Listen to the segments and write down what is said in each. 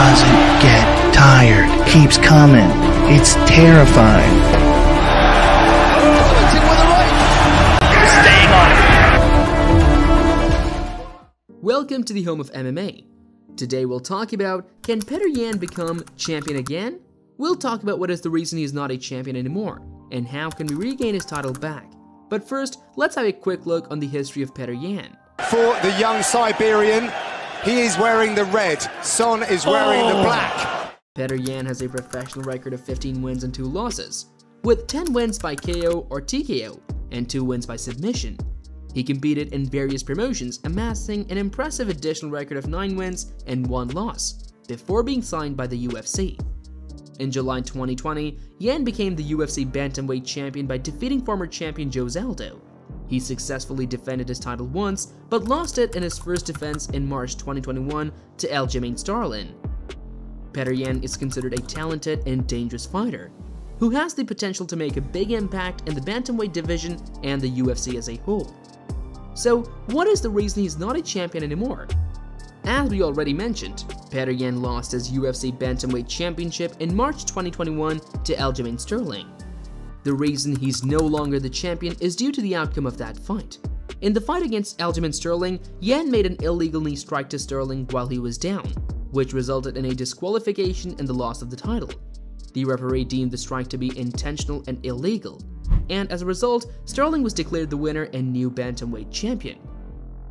doesn't get tired, keeps coming. It's terrifying. Staying on it. Welcome to the home of MMA. Today we'll talk about, can Petr Yan become champion again? We'll talk about what is the reason he's not a champion anymore, and how can we regain his title back. But first, let's have a quick look on the history of Petr Yan. For the young Siberian, he is wearing the red, Son is wearing the black. Petr Yan has a professional record of 15 wins and 2 losses, with 10 wins by KO or TKO, and 2 wins by submission. He competed in various promotions, amassing an impressive additional record of 9 wins and 1 loss, before being signed by the UFC. In July 2020, Yan became the UFC Bantamweight Champion by defeating former champion Jose Aldo. He successfully defended his title once, but lost it in his first defense in March 2021 to Aljamain Sterling. Petr Yan is considered a talented and dangerous fighter, who has the potential to make a big impact in the Bantamweight division and the UFC as a whole. So, what is the reason he's not a champion anymore? As we already mentioned, Petr Yan lost his UFC Bantamweight Championship in March 2021 to Aljamain Sterling. The reason he's no longer the champion is due to the outcome of that fight. In the fight against Aljamain Sterling, Yan made an illegal knee strike to Sterling while he was down, which resulted in a disqualification and the loss of the title. The referee deemed the strike to be intentional and illegal, and as a result, Sterling was declared the winner and new Bantamweight champion.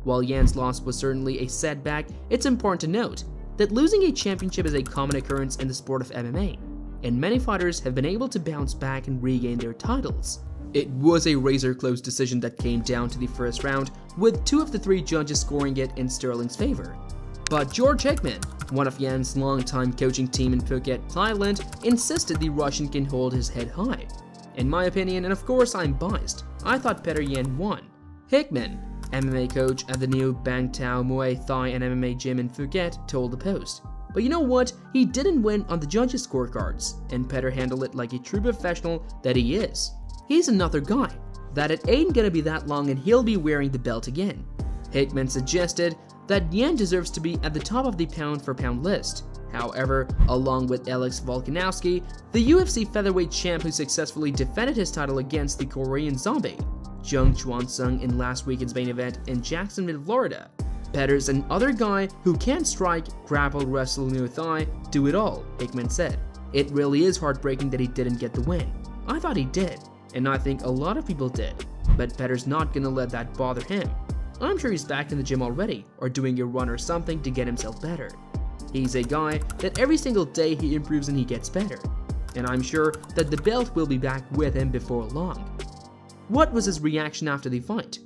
While Yan's loss was certainly a setback, it's important to note that losing a championship is a common occurrence in the sport of MMA, and many fighters have been able to bounce back and regain their titles. It was a razor-close decision that came down to the first round, with 2 of the 3 judges scoring it in Sterling's favor. But George Hickman, one of Yan's longtime coaching team in Phuket, Thailand, insisted the Russian can hold his head high. In my opinion, and of course I'm biased, I thought Petr Yan won. Hickman, MMA coach at the new Bang Tao Muay Thai and MMA gym in Phuket, told the Post. But you know what? He didn't win on the judges' scorecards, and Petr handled it like a true professional that he is. He's another guy, that it ain't gonna be that long and he'll be wearing the belt again. Hickman suggested that Yan deserves to be at the top of the pound-for-pound list. However, along with Alex Volkanovski, the UFC featherweight champ who successfully defended his title against the Korean zombie, Jung Chwan-sung, in last weekend's main event in Jacksonville, Florida. Petr's another guy who can strike, grapple, wrestle, Muay Thai, do it all, Hickman said. It really is heartbreaking that he didn't get the win. I thought he did, and I think a lot of people did, but Petr's not gonna let that bother him. I'm sure he's back in the gym already, or doing a run or something to get himself better. He's a guy that every single day he improves and he gets better, and I'm sure that the belt will be back with him before long. What was his reaction after the fight?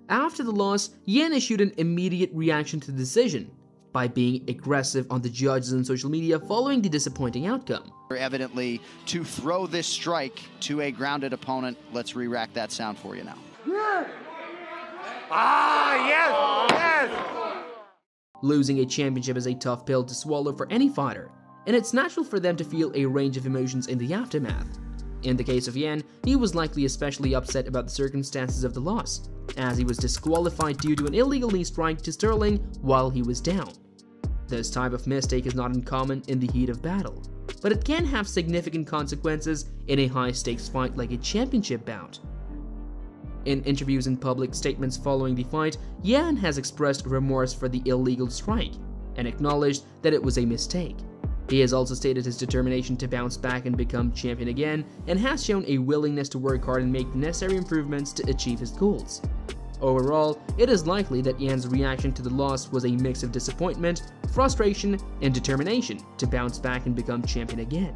After the loss, Yan issued an immediate reaction to the decision by being aggressive on the judges on social media following the disappointing outcome. Evidently, to throw this strike to a grounded opponent. Let's re-rack that sound for you now. Yes! Losing a championship is a tough pill to swallow for any fighter, and it's natural for them to feel a range of emotions in the aftermath. In the case of Yan, he was likely especially upset about the circumstances of the loss, as he was disqualified due to an illegal knee strike to Sterling while he was down. This type of mistake is not uncommon in the heat of battle, but it can have significant consequences in a high-stakes fight like a championship bout. In interviews and public statements following the fight, Yan has expressed remorse for the illegal strike and acknowledged that it was a mistake. He has also stated his determination to bounce back and become champion again, and has shown a willingness to work hard and make the necessary improvements to achieve his goals. Overall, it is likely that Yan's reaction to the loss was a mix of disappointment, frustration, and determination to bounce back and become champion again.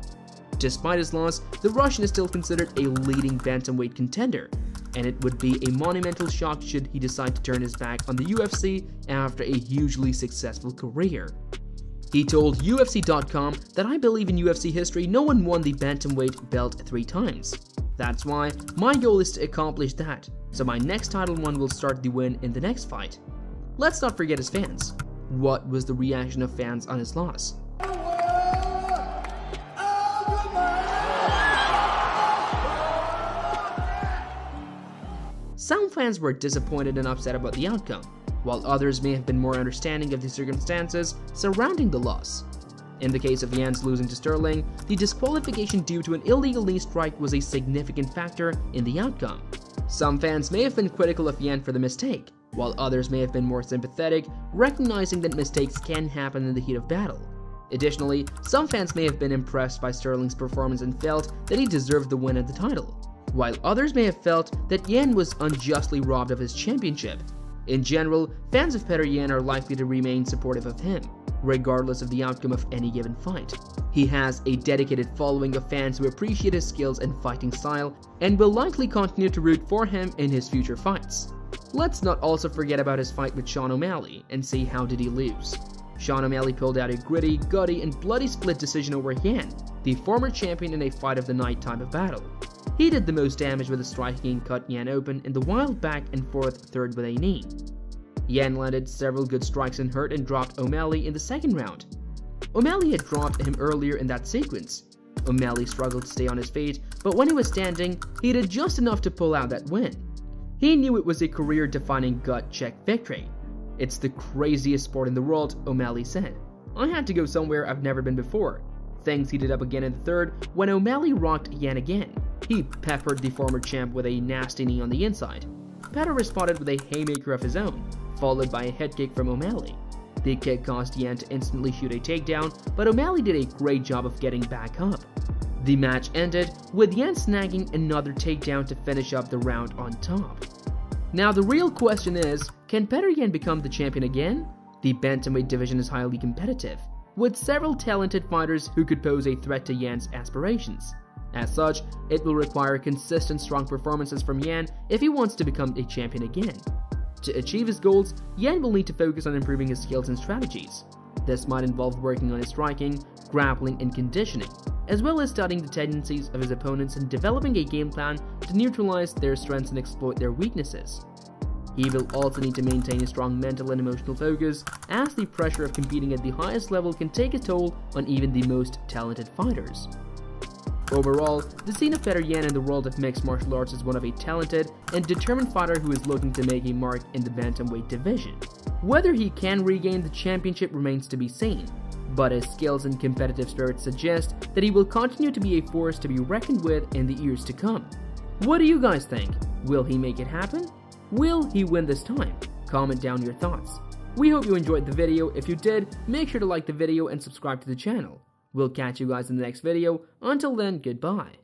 Despite his loss, the Russian is still considered a leading bantamweight contender, and it would be a monumental shock should he decide to turn his back on the UFC after a hugely successful career. He told UFC.com that "I believe in UFC history no one won the bantamweight belt 3 times. That's why my goal is to accomplish that, so my next title run will start the win in the next fight." Let's not forget his fans. What was the reaction of fans on his loss? Some fans were disappointed and upset about the outcome, while others may have been more understanding of the circumstances surrounding the loss. In the case of Yan's losing to Sterling, the disqualification due to an illegal knee strike was a significant factor in the outcome. Some fans may have been critical of Yan for the mistake, while others may have been more sympathetic, recognizing that mistakes can happen in the heat of battle. Additionally, some fans may have been impressed by Sterling's performance and felt that he deserved the win at the title, while others may have felt that Yan was unjustly robbed of his championship. In general, fans of Petr Yan are likely to remain supportive of him, regardless of the outcome of any given fight. He has a dedicated following of fans who appreciate his skills and fighting style, and will likely continue to root for him in his future fights. Let's not also forget about his fight with Sean O'Malley, and see how did he lose. Sean O'Malley pulled out a gritty, gutty, and bloody split decision over Yan, the former champion, in a fight of the night type of battle. He did the most damage with a striking and cut Yan open in the wild back and forth third with a knee. Yan landed several good strikes and hurt and dropped O'Malley in the second round. O'Malley had dropped him earlier in that sequence. O'Malley struggled to stay on his feet, but when he was standing, he did just enough to pull out that win. He knew it was a career-defining gut-check victory. "It's the craziest sport in the world," O'Malley said. "I had to go somewhere I've never been before." Things heated up again in the third when O'Malley rocked Yan again. He peppered the former champ with a nasty knee on the inside. Petr responded with a haymaker of his own, followed by a head kick from O'Malley. The kick caused Yan to instantly shoot a takedown, but O'Malley did a great job of getting back up. The match ended with Yan snagging another takedown to finish up the round on top. Now the real question is, can Petr Yan become the champion again? The bantamweight division is highly competitive, with several talented fighters who could pose a threat to Yan's aspirations. As such, it will require consistent strong performances from Yan if he wants to become a champion again. To achieve his goals, Yan will need to focus on improving his skills and strategies. This might involve working on his striking, grappling, and conditioning, as well as studying the tendencies of his opponents and developing a game plan to neutralize their strengths and exploit their weaknesses. He will also need to maintain a strong mental and emotional focus, as the pressure of competing at the highest level can take a toll on even the most talented fighters. Overall, the scene of Petr Yan in the world of mixed martial arts is one of a talented and determined fighter who is looking to make a mark in the bantamweight division. Whether he can regain the championship remains to be seen, but his skills and competitive spirit suggest that he will continue to be a force to be reckoned with in the years to come. What do you guys think? Will he make it happen? Will he win this time? Comment down your thoughts. We hope you enjoyed the video. If you did, make sure to like the video and subscribe to the channel. We'll catch you guys in the next video. Until then, goodbye.